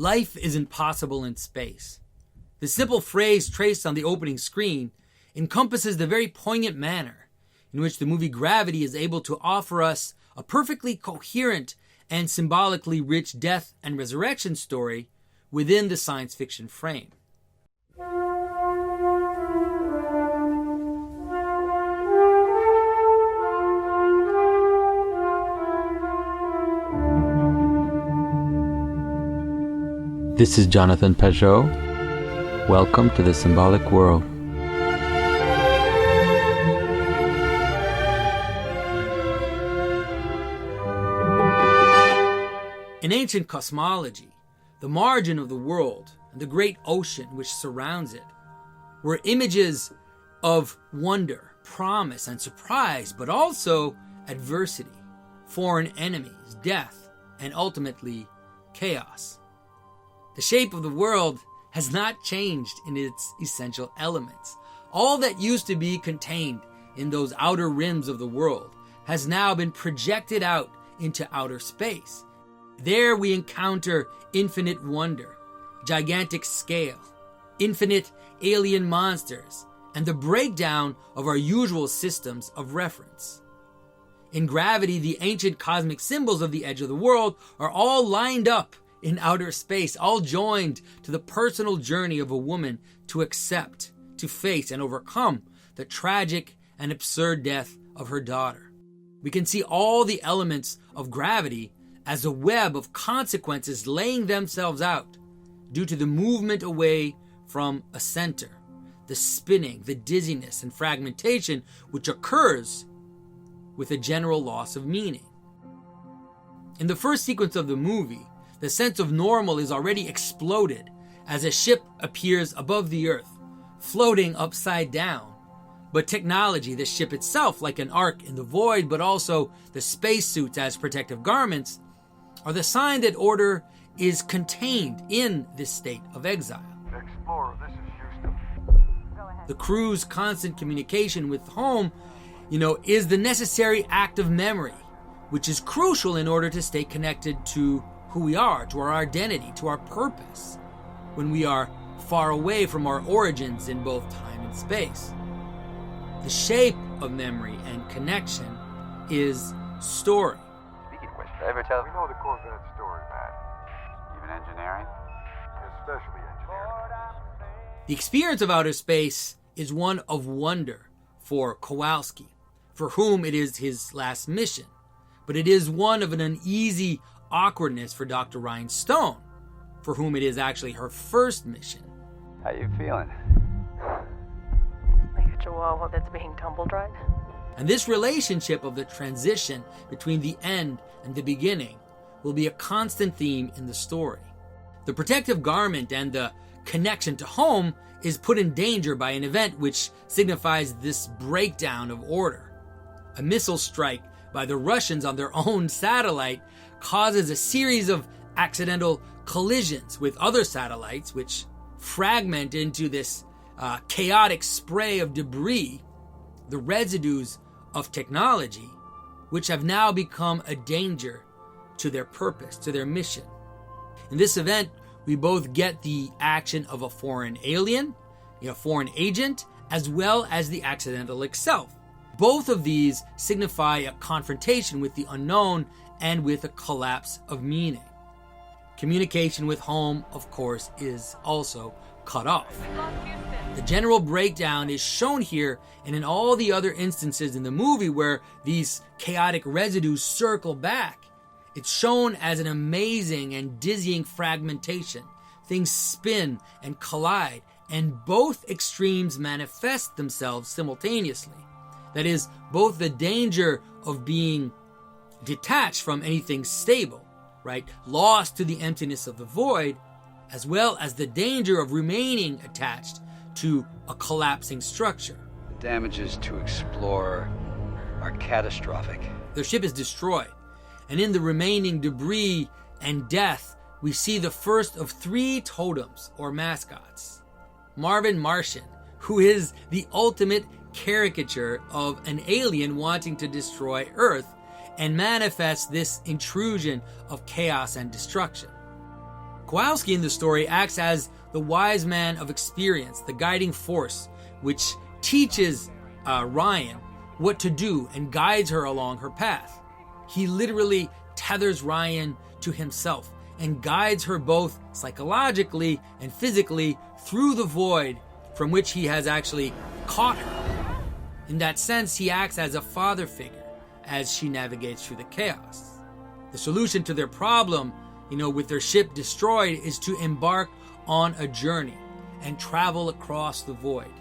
life isn't possible in space. The simple phrase traced on the opening screen encompasses the very poignant manner in which the movie Gravity is able to offer us a perfectly coherent and symbolically rich death and resurrection story within the science fiction frame. This is Jonathan Pageau. Welcome to the Symbolic World. In ancient cosmology, the margin of the world and the great ocean which surrounds it were images of wonder, promise, and surprise, but also adversity, foreign enemies, death, and ultimately chaos. The shape of the world has not changed in its essential elements. All that used to be contained in those outer rims of the world has now been projected out into outer space. There we encounter infinite wonder, gigantic scale, infinite alien monsters, and the breakdown of our usual systems of reference. In Gravity, the ancient cosmic symbols of the edge of the world are all lined up in outer space, all joined to the personal journey of a woman to accept, to face, and overcome the tragic and absurd death of her daughter. We can see all the elements of Gravity as a web of consequences laying themselves out due to the movement away from a center, the spinning, the dizziness, and fragmentation which occurs with a general loss of meaning. In the first sequence of the movie, the sense of normal is already exploded as a ship appears above the earth, floating upside down. But technology, the ship itself, like an ark in the void, but also the spacesuits as protective garments, are the sign that order is contained in this state of exile. Explorer, this is Houston. The crew's constant communication with home, is the necessary act of memory, which is crucial in order to stay connected to who we are, to our identity, to our purpose, when we are far away from our origins in both time and space. The shape of memory and connection is story. Speaking of which, did I ever tell We know the Corvette story, Matt. even engineering? Especially engineering. The experience of outer space is one of wonder for Kowalski, for whom it is his last mission, but it is one of an uneasy awkwardness for Dr. Ryan Stone, for whom it is actually her first mission. How you feeling? Like a chihuahua that's being tumble-dried. And this relationship of the transition between the end and the beginning will be a constant theme in the story. The protective garment and the connection to home is put in danger by an event which signifies this breakdown of order. A missile strike by the Russians on their own satellite causes a series of accidental collisions with other satellites which fragment into this chaotic spray of debris, the residues of technology, which have now become a danger to their purpose, to their mission. In this event, we both get the action of a foreign alien, a foreign agent, as well as the accidental itself. Both of these signify a confrontation with the unknown and with a collapse of meaning. Communication with home, of course, is also cut off. The general breakdown is shown here and in all the other instances in the movie where these chaotic residues circle back. It's shown as an amazing and dizzying fragmentation. Things spin and collide, and both extremes manifest themselves simultaneously. That is, both the danger of being detached from anything stable, right, lost to the emptiness of the void, as well as the danger of remaining attached to a collapsing structure. The damages to explore are catastrophic. Their ship is destroyed, and in the remaining debris and death, we see the first of 3 totems or mascots. Marvin Martian, who is the ultimate caricature of an alien wanting to destroy Earth and manifests this intrusion of chaos and destruction. Kowalski in the story acts as the wise man of experience, the guiding force, which teaches Ryan what to do and guides her along her path. He literally tethers Ryan to himself and guides her both psychologically and physically through the void from which he has actually caught her. In that sense, he acts as a father figure as she navigates through the chaos. The solution to their problem, with their ship destroyed, is to embark on a journey and travel across the void.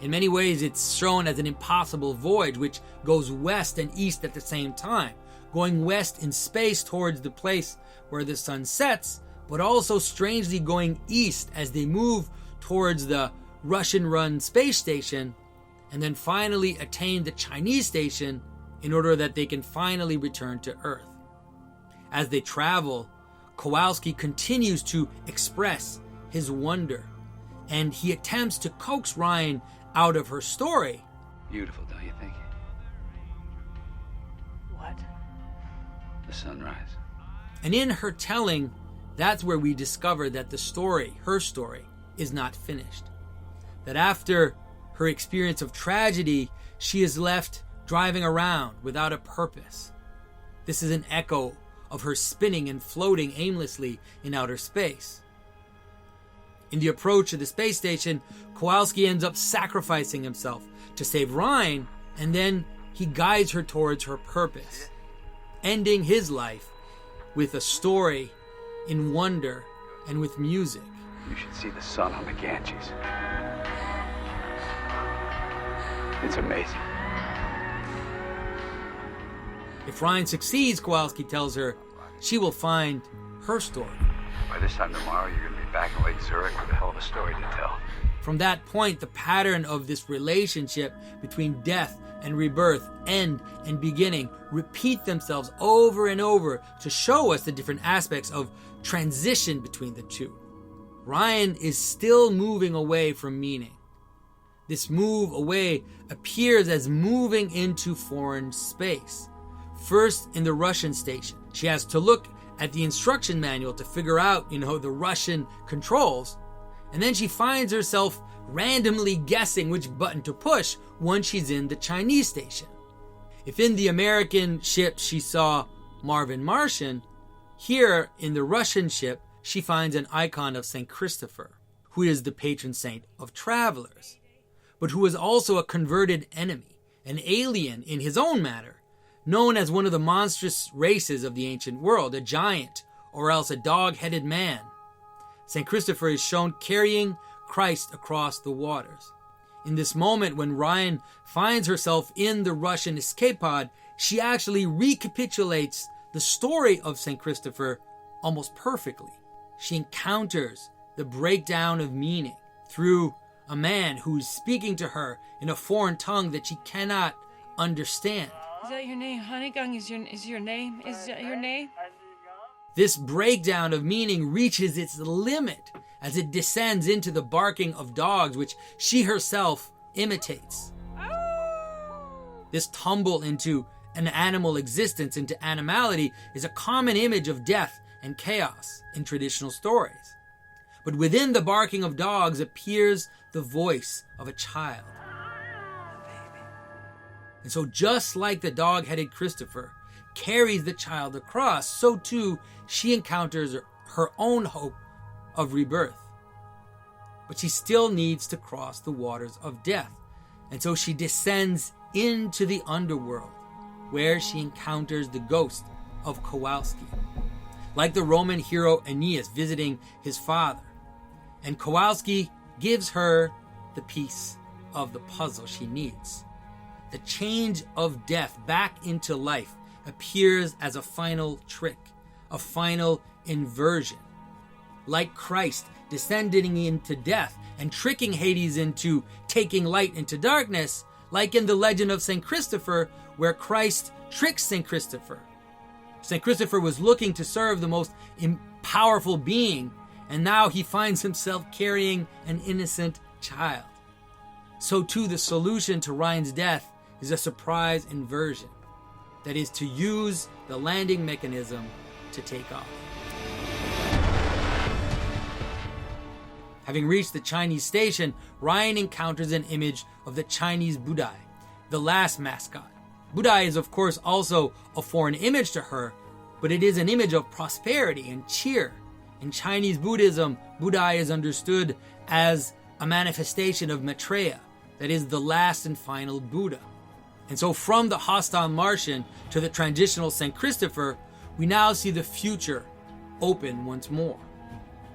In many ways, it's shown as an impossible voyage which goes west and east at the same time, going west in space towards the place where the sun sets, but also strangely going east as they move towards the Russian-run space station and then finally attain the Chinese station in order that they can finally return to Earth. As they travel, Kowalski continues to express his wonder, and he attempts to coax Ryan out of her story. Beautiful, don't you think? What? The sunrise. And in her telling, that's where we discover that the story, her story, is not finished. That after her experience of tragedy, she is left driving around without a purpose. This is an echo of her spinning and floating aimlessly in outer space. In the approach to the space station, Kowalski ends up sacrificing himself to save Ryan, and then he guides her towards her purpose, ending his life with a story in wonder and with music. You should see the sun on the Ganges. It's amazing. If Ryan succeeds, Kowalski tells her, she will find her story. By this time tomorrow, you're going to be back in Lake Zurich with a hell of a story to tell. From that point, the pattern of this relationship between death and rebirth, end and beginning, repeat themselves over and over to show us the different aspects of transition between the two. Ryan is still moving away from meaning. This move away appears as moving into foreign space. First in the Russian station, she has to look at the instruction manual to figure out, the Russian controls. And then she finds herself randomly guessing which button to push once she's in the Chinese station. If in the American ship she saw Marvin Martian, here in the Russian ship she finds an icon of St. Christopher, who is the patron saint of travelers, but who is also a converted enemy, an alien in his own manner, known as one of the monstrous races of the ancient world, a giant, or else a dog-headed man. St. Christopher is shown carrying Christ across the waters. In this moment, when Ryan finds herself in the Russian escape pod, she actually recapitulates the story of St. Christopher almost perfectly. She encounters the breakdown of meaning through a man who's speaking to her in a foreign tongue that she cannot understand. Is that your name? Honeygang is your name? Is that your name? This breakdown of meaning reaches its limit as it descends into the barking of dogs, which she herself imitates. This tumble into an animal existence, into animality, is a common image of death and chaos in traditional stories. But within the barking of dogs appears the voice of a child. And so just like the dog-headed Christopher carries the child across, so too she encounters her own hope of rebirth. But she still needs to cross the waters of death. And so she descends into the underworld, where she encounters the ghost of Kowalski, like the Roman hero Aeneas visiting his father. And Kowalski gives her the piece of the puzzle she needs. The change of death back into life appears as a final trick, a final inversion. Like Christ descending into death and tricking Hades into taking light into darkness, like in the legend of St. Christopher, where Christ tricks St. Christopher. St. Christopher was looking to serve the most powerful being, and now he finds himself carrying an innocent child. So too the solution to Ryan's death is a surprise inversion. That is, to use the landing mechanism to take off. Having reached the Chinese station, Ryan encounters an image of the Chinese Buddha, the last mascot. Buddha is of course also a foreign image to her, but it is an image of prosperity and cheer. In Chinese Buddhism, Buddha is understood as a manifestation of Maitreya, that is the last and final Buddha. And so from the hostile Martian to the transitional St. Christopher, we now see the future open once more.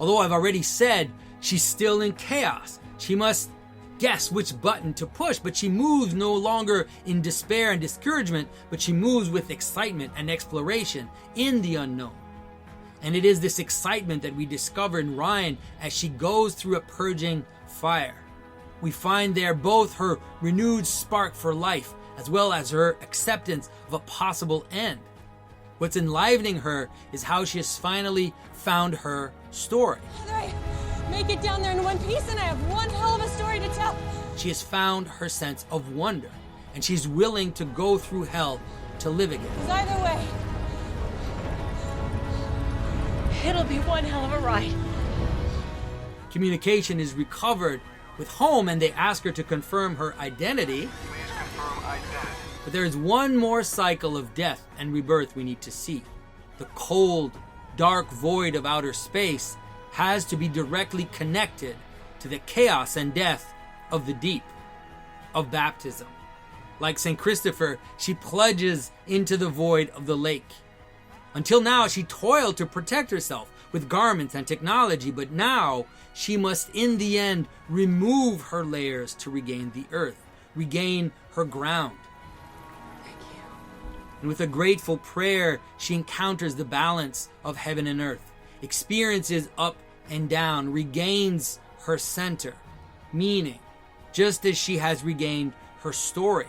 Although I've already said she's still in chaos, she must guess which button to push, but she moves no longer in despair and discouragement, but she moves with excitement and exploration in the unknown. And it is this excitement that we discover in Ryan as she goes through a purging fire. We find there both her renewed spark for life as well as her acceptance of a possible end. What's enlivening her is how she has finally found her story. Whether I make it down there in one piece and I have one hell of a story to tell. She has found her sense of wonder, and she's willing to go through hell to live again. 'Cause either way, it'll be one hell of a ride. Communication is recovered with home, and they ask her to confirm her identity. Please confirm identity. But there is one more cycle of death and rebirth we need to see. The cold, dark void of outer space has to be directly connected to the chaos and death of the deep, of baptism. Like St. Christopher, she plunges into the void of the lake. Until now, she toiled to protect herself with garments and technology, but now she must in the end remove her layers to regain the earth, regain her ground. And with a grateful prayer, she encounters the balance of heaven and earth, experiences up and down, regains her center, meaning, just as she has regained her story.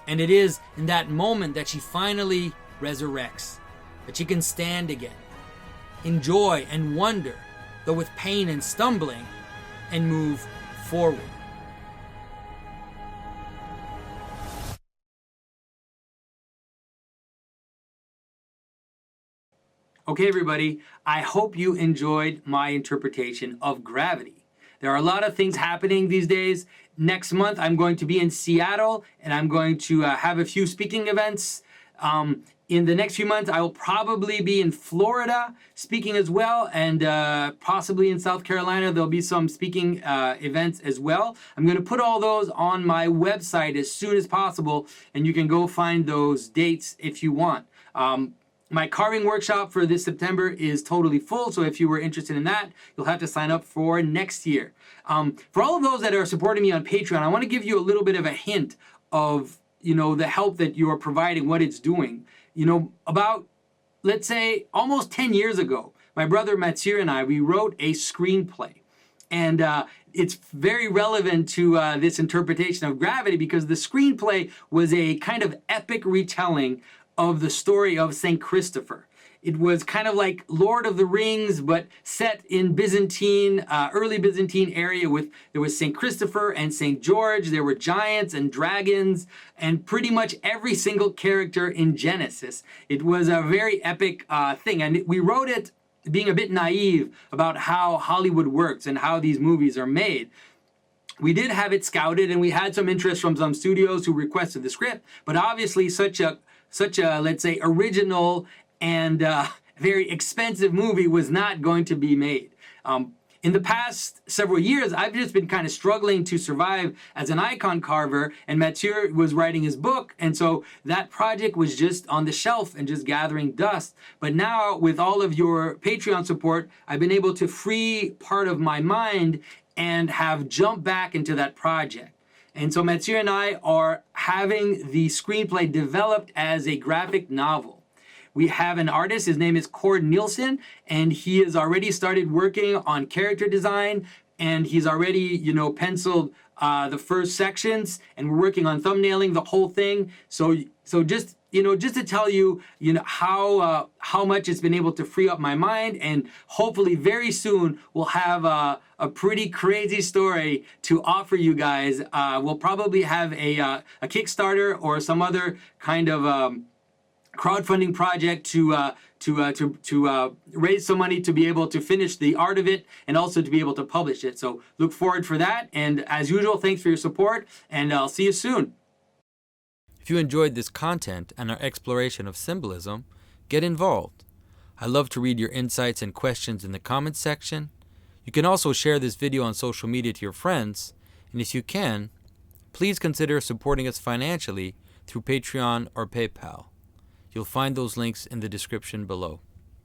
And it is in that moment that she finally resurrects, that she can stand again, in joy and wonder, though with pain and stumbling, and move forward. Okay, everybody, I hope you enjoyed my interpretation of Gravity. There are a lot of things happening these days. Next month, I'm going to be in Seattle, and I'm going to have a few speaking events. In the next few months, I will probably be in Florida speaking as well, and possibly in South Carolina. There'll be some speaking events as well. I'm going to put all those on my website as soon as possible, and you can go find those dates if you want. My carving workshop for this September is totally full, so if you were interested in that, you'll have to sign up for next year. For all of those that are supporting me on Patreon, I want to give you a little bit of a hint of, the help that you are providing, what it's doing. About, let's say, almost 10 years ago, my brother Mathieu and I, we wrote a screenplay. And it's very relevant to this interpretation of Gravity because the screenplay was a kind of epic retelling of the story of St. Christopher. It was kind of like Lord of the Rings, but set in Byzantine, early Byzantine area there was St. Christopher and St. George. There were giants and dragons and pretty much every single character in Genesis. It was a very epic thing. And we wrote it being a bit naive about how Hollywood works and how these movies are made. We did have it scouted and we had some interest from some studios who requested the script, but obviously such a, let's say, original and very expensive movie was not going to be made. In the past several years, I've just been kind of struggling to survive as an icon carver, and Mathieu was writing his book, and so that project was just on the shelf and just gathering dust. But now, with all of your Patreon support, I've been able to free part of my mind and have jumped back into that project. And so Mathieu and I are having the screenplay developed as a graphic novel. We have an artist, his name is Cord Nielsen, and he has already started working on character design, and he's already, penciled the first sections, and we're working on thumbnailing the whole thing. So just to tell you, how much it's been able to free up my mind, and hopefully very soon we'll have a pretty crazy story to offer you guys. We'll probably have a Kickstarter or some other kind of crowdfunding project to raise some money to be able to finish the art of it and also to be able to publish it. So look forward for that. And as usual, thanks for your support, and I'll see you soon. If you enjoyed this content and our exploration of symbolism, get involved. I love to read your insights and questions in the comments section. You can also share this video on social media to your friends, and if you can, please consider supporting us financially through Patreon or PayPal. You'll find those links in the description below.